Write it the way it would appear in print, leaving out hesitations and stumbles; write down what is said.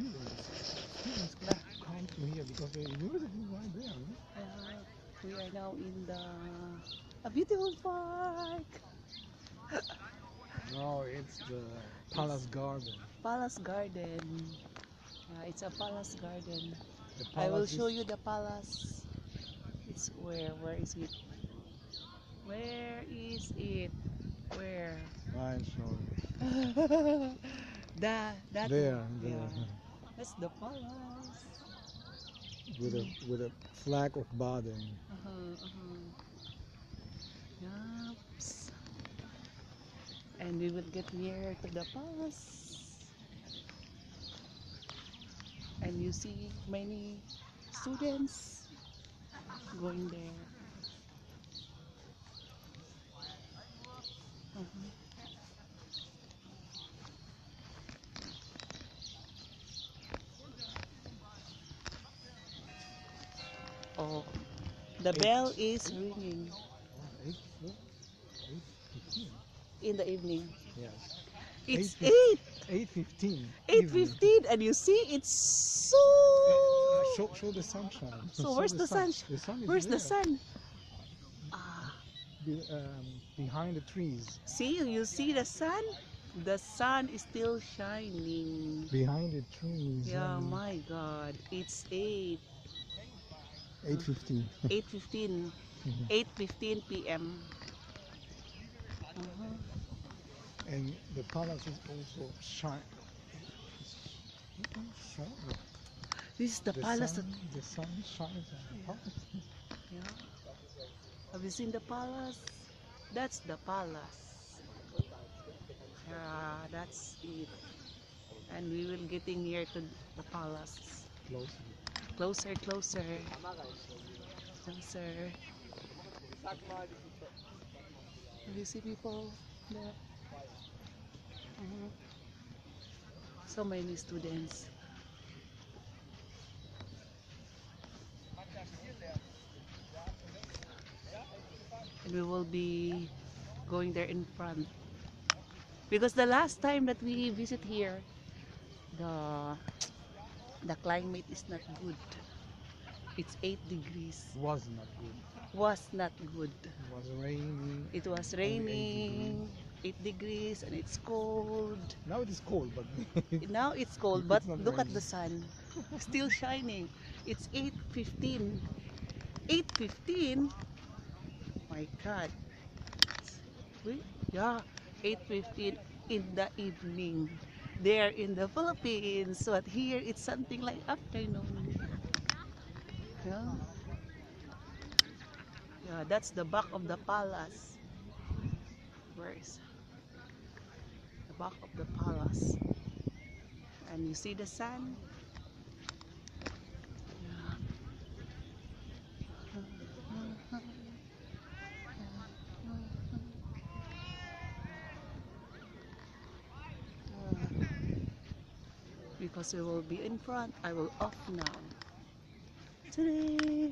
students come to here because the university is right there. We are now in a beautiful park. No, it's the Palace Garden. Palace Garden. Yeah, it's a palace garden. The I will palace show is you the palace. It's where? Where is it? Where is it? Where? fine, so That there, one. there, Yeah. That's the palace. with a flag of Baden. Yups. And we will get near to the palace. And you see many students going there. Oh, the bell is ringing 8:15. in the evening. Yes. It's 8:15. 8:15, and you see it's so. Show the sunshine. So where's the sun? The sun is Where's there, the sun? Ah, behind the trees. see, you see the sun? The sun is still shining. Behind the trees. Yeah, my God, it's 8:15. 8:15, 8:15 p.m. And the palace is also shine. This is the palace. The sun shines on the palace. Yeah. Have you seen the palace? That's the palace. Yeah, that's it. And we will getting near to the palace. Close. Closer, closer. Closer. Do you see people there? So many students. And we will be going there in front. Because the last time that we visit here, the climate is not good. It's 8 degrees. Was not good. Was not good. It was raining. It was Only 8 raining, 8 degrees, and it's cold. Now it is cold, but Now it's cold, but It's not look at raining. the sun. Still shining. It's 8:15. 8:15? My God. Yeah, 8:15 in the evening. There in the Philippines. But here it's something like afternoon. Yeah. Yeah, that's the back of the palace. Where is the back of the palace? And you see the sun? Because we will be in front, I will off now. Today.